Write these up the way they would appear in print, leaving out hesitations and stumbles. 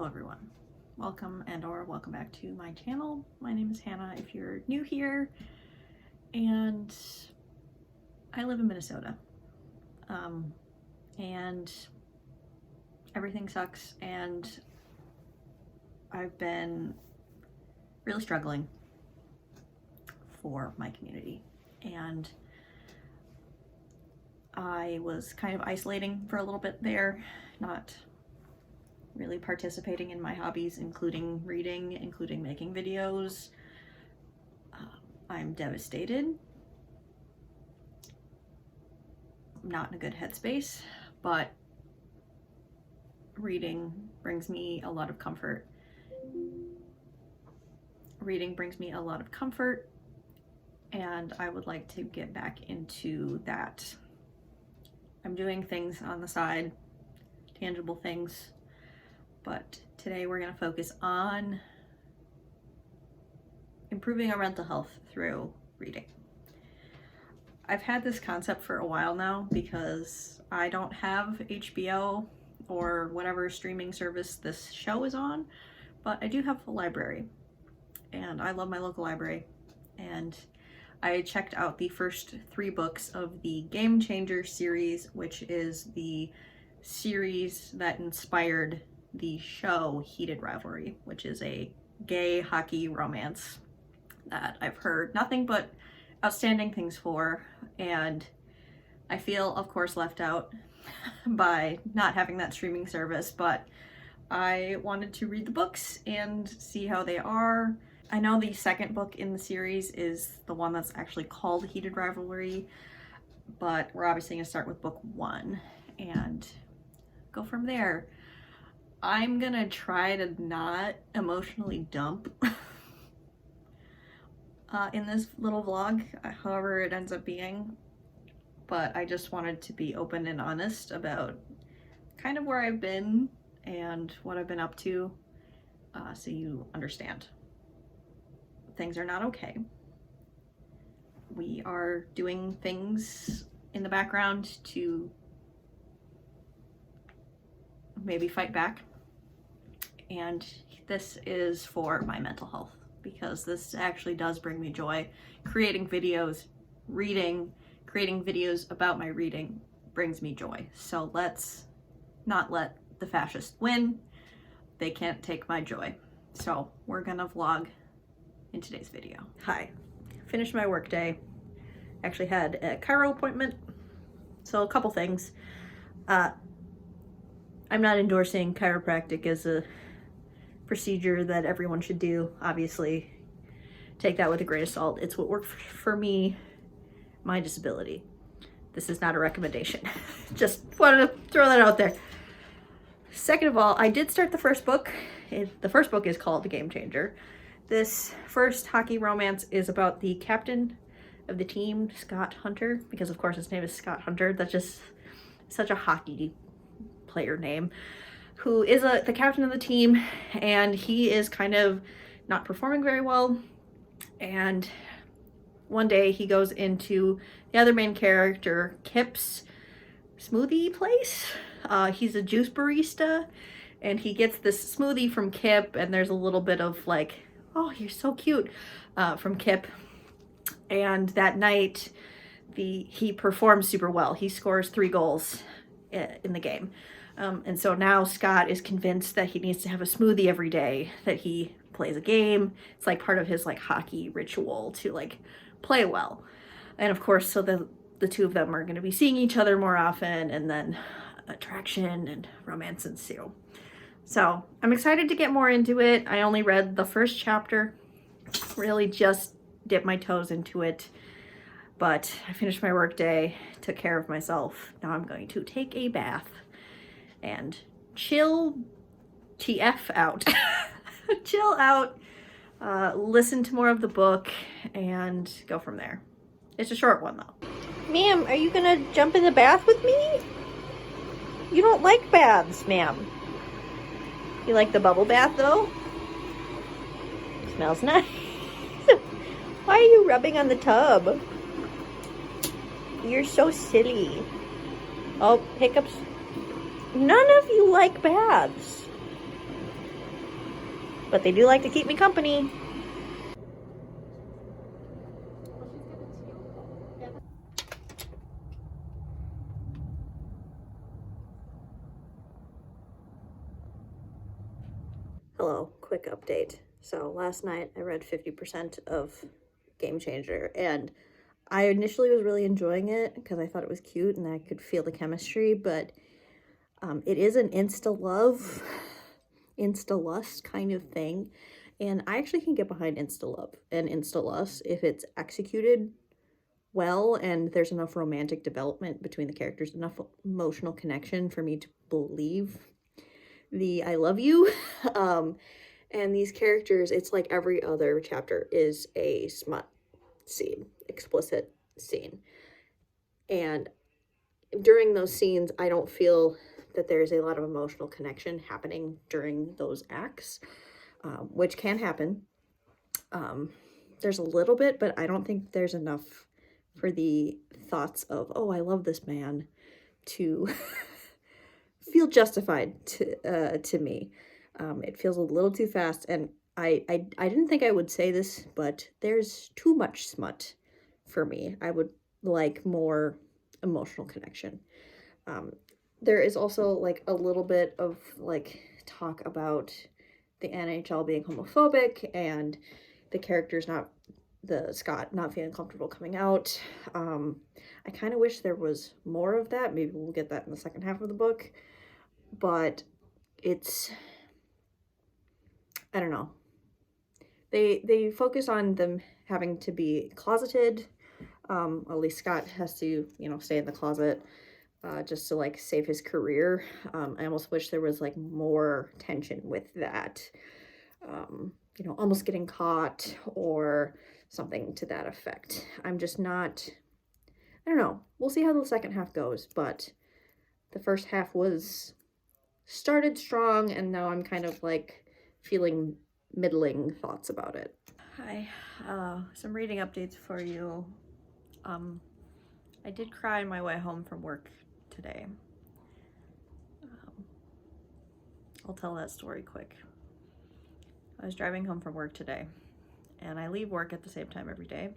Hello everyone, welcome or welcome back to my channel. My name is Hannah if you're new here, and I live in Minnesota, and everything sucks, and I've been really struggling for my community, and I was kind of isolating for a little bit there, not really participating in my hobbies, including reading, including making videos. I'm devastated. I'm not in a good headspace, but reading brings me a lot of comfort. Reading brings me a lot of comfort, and I would like to get back into that. I'm doing things on the side, tangible things, but today we're going to focus on improving our mental health through reading. I've had this concept for a while now because I don't have HBO or whatever streaming service this show is on, but I do have a library, and I love my local library, and I checked out the first 3 books of the Game Changer series, which is the series that inspired the show Heated Rivalry, which is a gay hockey romance that I've heard nothing but outstanding things for, and I feel, of course, left out by not having that streaming service, but I wanted to read the books and see how they are. I know the second book in the series is the one that's actually called Heated Rivalry, but we're obviously going to start with book 1 and go from there. I'm gonna try to not emotionally dump in this little vlog, however it ends up being, but I just wanted to be open and honest about kind of where I've been and what I've been up to, so you understand. Things are not okay. We are doing things in the background to maybe fight back. And this is for my mental health, because this actually does bring me joy. Creating videos, reading, creating videos about my reading brings me joy. So let's not let the fascists win. They can't take my joy. So we're gonna vlog in today's video. Hi, finished my work day. Actually had a chiro appointment. So a couple things. I'm not endorsing chiropractic as a procedure that everyone should do. Obviously, take that with a grain of salt. It's what worked for me, my disability. This is not a recommendation. Just wanted to throw that out there. Second of all, I did start the first book. The first book is called The Game Changer. This first hockey romance is about the captain of the team, Scott Hunter, because of course his name is Scott Hunter. That's just such a hockey player name, who is the captain of the team, and he is kind of not performing very well. And one day he goes into the other main character, Kip's smoothie place. He's a juice barista, and he gets this smoothie from Kip, and there's a little bit of like, oh, you're so cute, from Kip. And that night he performs super well. He scores 3 goals in the game. And so now Scott is convinced that he needs to have a smoothie every day that he plays a game. It's like part of his like hockey ritual to like play well. And of course, so the two of them are going to be seeing each other more often, and then attraction and romance ensue. So I'm excited to get more into it. I only read the first chapter, really just dipped my toes into it, but I finished my work day, took care of myself. Now I'm going to take a bath and chill TF out. Chill out, listen to more of the book, and go from there. It's a short one though. Ma'am, are you gonna jump in the bath with me? You don't like baths, ma'am. You like the bubble bath though? Smells nice. Why are you rubbing on the tub? You're so silly. Oh, hiccups. None of you like baths. but they do like to keep me company. Hello, quick update. So last night I read 50% of Game Changer, and I initially was really enjoying it because I thought it was cute and I could feel the chemistry, but it is an insta-love, insta-lust kind of thing, and I actually can get behind insta-love and insta-lust if it's executed well and there's enough romantic development between the characters, enough emotional connection for me to believe the I love you. And these characters, it's like every other chapter is a smut scene, explicit scene. And during those scenes, I don't feel that there's a lot of emotional connection happening during those acts, which can happen. There's a little bit, but I don't think there's enough for the thoughts of, oh, I love this man, to feel justified to me. It feels a little too fast, and I didn't think I would say this, but there's too much smut for me. I would like more emotional connection. There is also like a little bit of like talk about the NHL being homophobic and the characters Scott not feeling comfortable coming out. I kind of wish there was more of that. Maybe we'll get that in the second half of the book, but it's, I don't know. They focus on them having to be closeted. At least Scott has to, stay in the closet just to like save his career. I almost wish there was like more tension with that. Almost getting caught or something to that effect. I'm just not, I don't know. We'll see how the second half goes, but the first half started strong, and now I'm kind of like feeling middling thoughts about it. Hi, some reading updates for you. I did cry on my way home from work today. I'll tell that story quick. I was driving home from work today, and I leave work at the same time every day.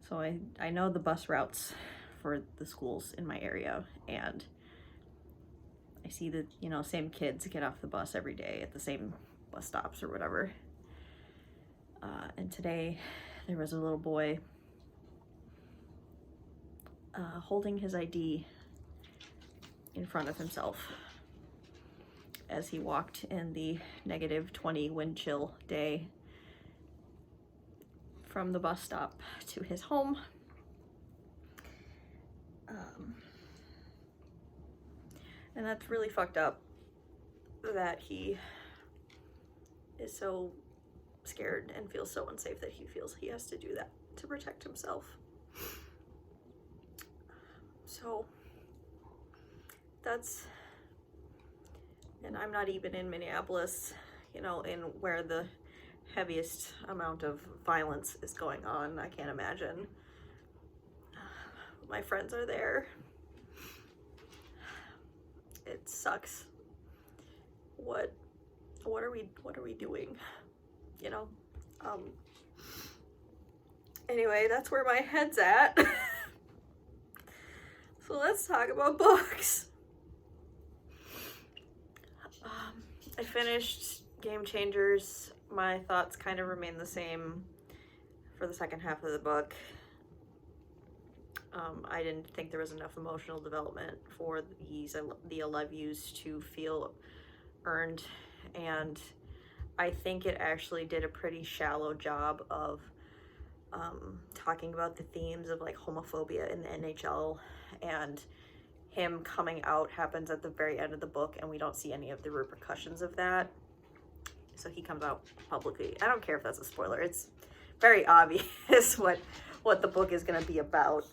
So I know the bus routes for the schools in my area, and I see the, same kids get off the bus every day at the same bus stops or whatever. And today there was a little boy holding his ID in front of himself as he walked in the -20 wind chill day from the bus stop to his home. And that's really fucked up that he is so scared and feels so unsafe that he feels he has to do that to protect himself. So that's, and I'm not even in Minneapolis, in where the heaviest amount of violence is going on. I can't imagine. My friends are there. It sucks. What are we doing? Anyway, that's where my head's at. So let's talk about books. I finished Game Changers. My thoughts kind of remain the same for the second half of the book. I didn't think there was enough emotional development for the I love yous to feel earned, and I think it actually did a pretty shallow job of talking about the themes of like homophobia in the NHL, and him coming out happens at the very end of the book, and we don't see any of the repercussions of that. So he comes out publicly. I don't care if that's a spoiler. It's very obvious what the book is going to be about.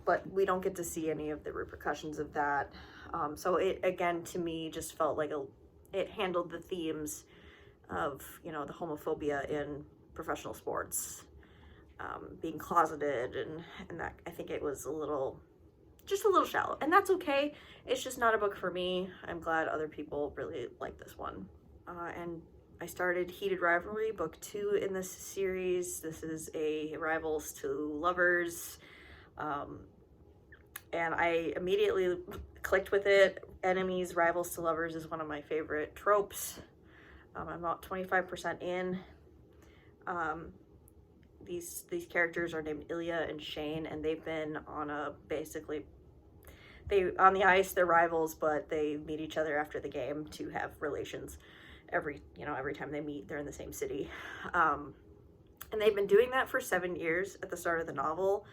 But we don't get to see any of the repercussions of that. So it, again, to me, just felt like it handled the themes of, the homophobia in professional sports, being closeted, and that, I think it was just a little shallow, and that's okay. It's just not a book for me. I'm glad other people really like this one. And I started Heated Rivalry, book 2 in this series. This is a rivals to lovers, and I immediately clicked with it. Enemies, rivals to lovers is one of my favorite tropes. I'm about 25% in. These characters are named Ilya and Shane, and they've been on a on the ice they're rivals, but they meet each other after the game to have relations. Every time they meet, they're in the same city, and they've been doing that for 7 years at the start of the novel.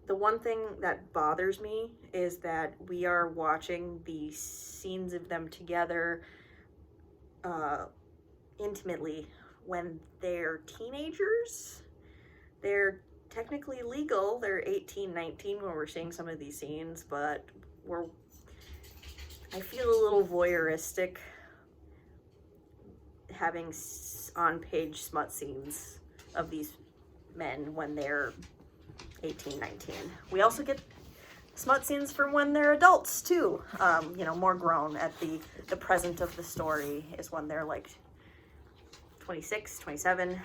The one thing that bothers me is that we are watching the scenes of them together intimately when they're teenagers. They're technically legal. They're 18, 19 when we're seeing some of these scenes, but I feel a little voyeuristic having on-page smut scenes of these men when they're 18, 19. We also get smut scenes from when they're adults too. More grown at the present of the story is when they're like 26, 27.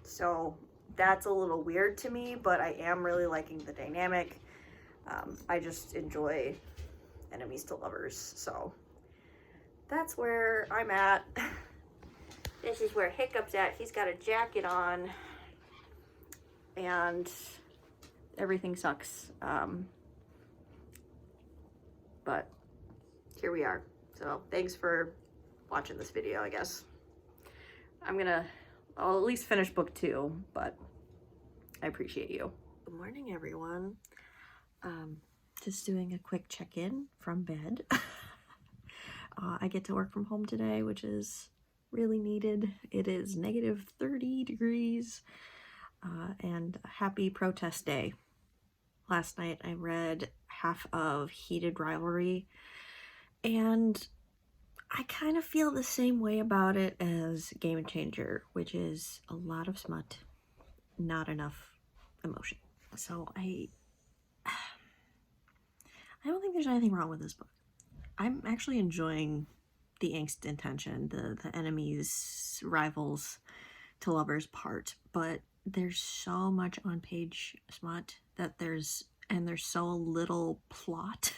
So that's a little weird to me, but I am really liking the dynamic. I just enjoy enemies to lovers, so that's where I'm at. This is where Hiccup's at. He's got a jacket on, and everything sucks. But here we are. So thanks for watching this video, I guess. I'll at least finish book 2, but I appreciate you. Good morning, everyone. Just doing a quick check-in from bed. I get to work from home today, which is really needed. It is negative 30 degrees, and happy protest day. Last night I read half of Heated Rivalry, and I kind of feel the same way about it as Game Changer, which is a lot of smut, not enough emotion. So I don't think there's anything wrong with this book. I'm actually enjoying the angst and tension, the enemies, rivals to lovers part, but there's so much on-page smut that there's so little plot.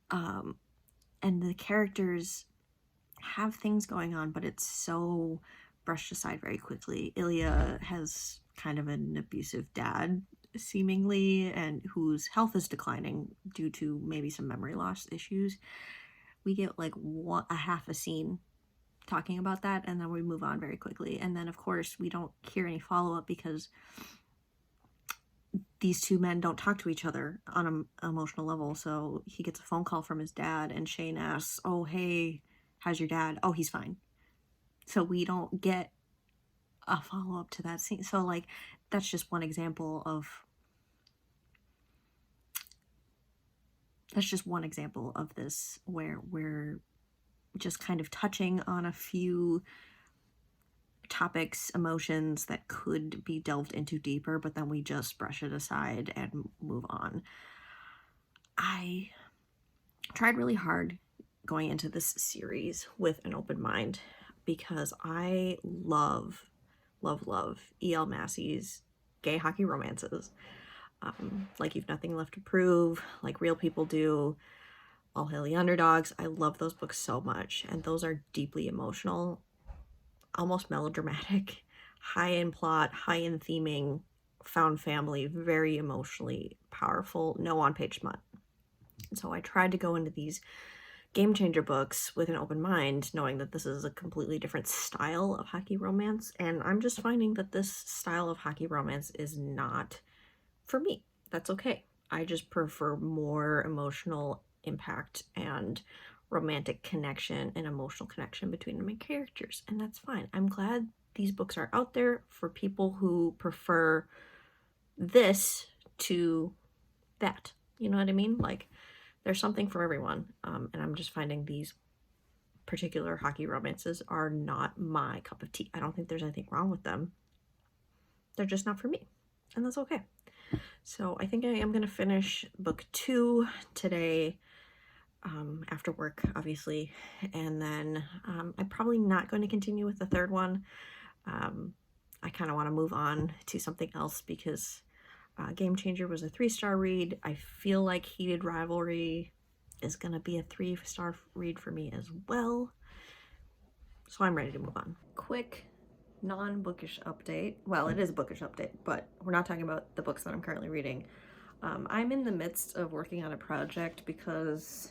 And the characters have things going on, but it's so brushed aside very quickly. Ilya has kind of an abusive dad, seemingly, and whose health is declining due to maybe some memory loss issues. We get like a half a scene talking about that, and then we move on very quickly. And then, of course, we don't hear any follow-up because these two men don't talk to each other on an emotional level. So he gets a phone call from his dad, and Shane asks, "Oh, hey, how's your dad?" "Oh, he's fine." So we don't get a follow-up to that scene. So like, that's just one example of this, where we're just kind of touching on a few topics, emotions that could be delved into deeper, but then we just brush it aside and move on. I tried really hard going into this series with an open mind because I love E.L. Massey's gay hockey romances. Like You've Nothing Left to Prove, Like Real People Do, All Hail the Underdogs. I love those books so much, and those are deeply emotional, almost melodramatic, high in plot, high in theming, found family, very emotionally powerful, no on-page smut. So I tried to go into these Game Changer books with an open mind, knowing that this is a completely different style of hockey romance, and I'm just finding that this style of hockey romance is not for me. That's okay. I just prefer more emotional impact and romantic connection and emotional connection between my characters, and that's fine. I'm glad these books are out there for people who prefer this to that. You know what I mean? Like, there's something for everyone, and I'm just finding these particular hockey romances are not my cup of tea. I don't think there's anything wrong with them. They're just not for me, and that's okay. So I think I am going to finish book 2 today. after work, obviously. And then I'm probably not going to continue with the third one. I kind of want to move on to something else because Game Changer was a 3-star read. I feel like Heated Rivalry is going to be a 3-star read for me as well. So I'm ready to move on. Quick non-bookish update. Well, it is a bookish update, but we're not talking about the books that I'm currently reading. I'm in the midst of working on a project because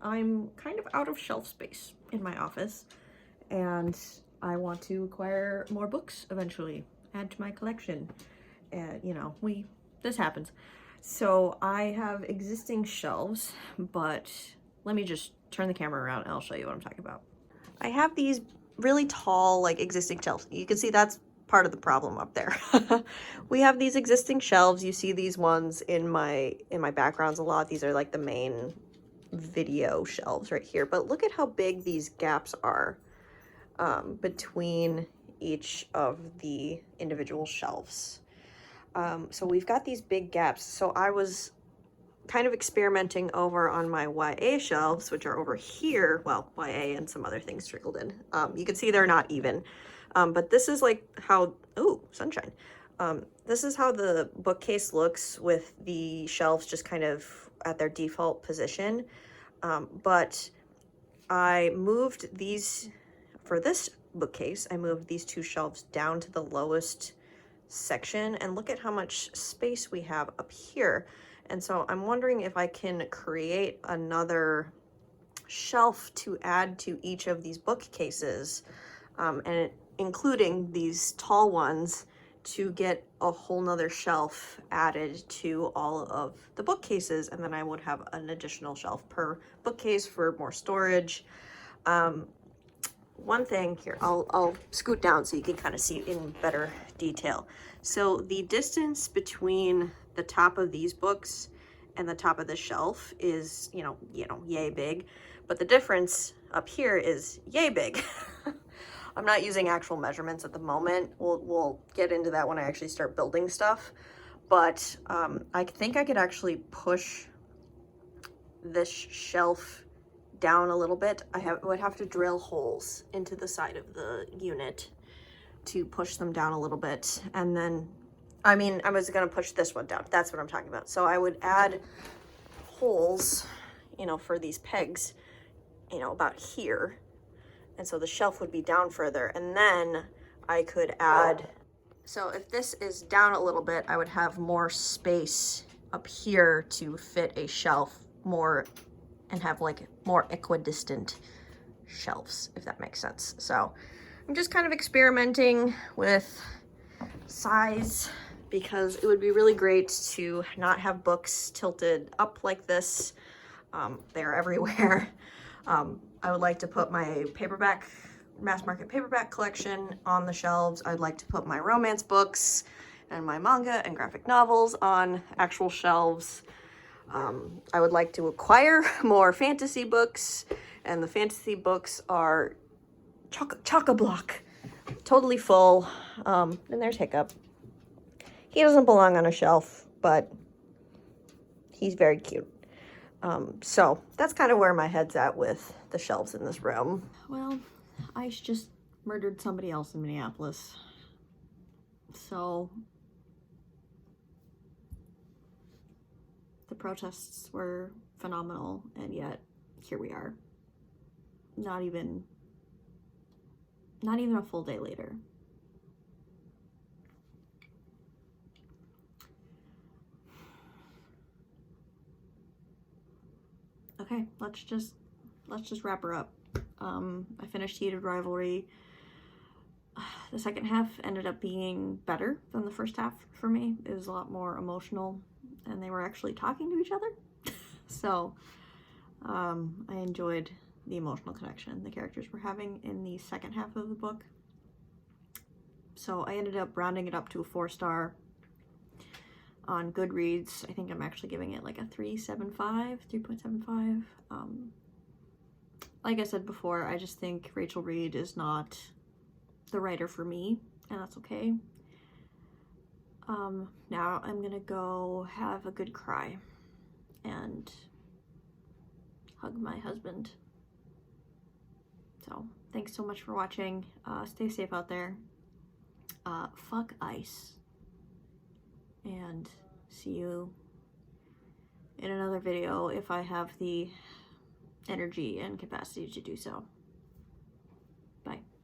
I'm kind of out of shelf space in my office, and I want to acquire more books eventually, add to my collection. You know, this happens. So I have existing shelves, but let me just turn the camera around and I'll show you what I'm talking about. I have these really tall, like, existing shelves. You can see that's part of the problem up there. We have these existing shelves. You see these ones in my backgrounds a lot. These are like the main video shelves right here. But look at how big these gaps are between each of the individual shelves. So we've got these big gaps. So I was kind of experimenting over on my YA shelves, which are over here. Well, YA and some other things trickled in. You can see they're not even. But this is like how, ooh, sunshine. This is how the bookcase looks with the shelves just kind of at their default position. But I moved these, for this bookcase, I moved these 2 shelves down to the lowest section, and look at how much space we have up here. And so I'm wondering if I can create another shelf to add to each of these bookcases, and including these tall ones, to get a whole nother shelf added to all of the bookcases, and then I would have an additional shelf per bookcase for more storage. One thing here, I'll scoot down so you can kind of see in better detail. So the distance between the top of these books and the top of the shelf is, you know, yay big, but the difference up here is yay big. I'm not using actual measurements at the moment. We'll get into that when I actually start building stuff. But I think I could actually push this shelf down a little bit. Would have to drill holes into the side of the unit to push them down a little bit. And then, I mean, I was gonna push this one down. That's what I'm talking about. So I would add holes, you know, for these pegs, you know, about here. And so the shelf would be down further. And then I could add, so if this is down a little bit, I would have more space up here to fit a shelf more and have like more equidistant shelves, if that makes sense. So I'm just kind of experimenting with size because it would be really great to not have books tilted up like this. They're everywhere. I would like to put my paperback, mass market paperback collection on the shelves. I'd like to put my romance books and my manga and graphic novels on actual shelves. I would like to acquire more fantasy books, and the fantasy books are chock-a-block, totally full. And there's Hiccup. He doesn't belong on a shelf, but he's very cute. So that's kind of where my head's at with the shelves in this room. Well, ICE just murdered somebody else in Minneapolis. So the protests were phenomenal, and yet here we are. Not even a full day later. Okay, let's just wrap her up. I finished Heated Rivalry. The second half ended up being better than the first half for me. It was a lot more emotional, and they were actually talking to each other. So I enjoyed the emotional connection the characters were having in the second half of the book. So I ended up rounding it up to a 4-star on Goodreads. I think I'm actually giving it like a 3.75. Like I said before, I just think Rachel Reed is not the writer for me, and that's okay. Now I'm gonna go have a good cry and hug my husband. So, thanks so much for watching. Stay safe out there. Fuck ICE. And see you in another video if I have the energy and capacity to do so. Bye.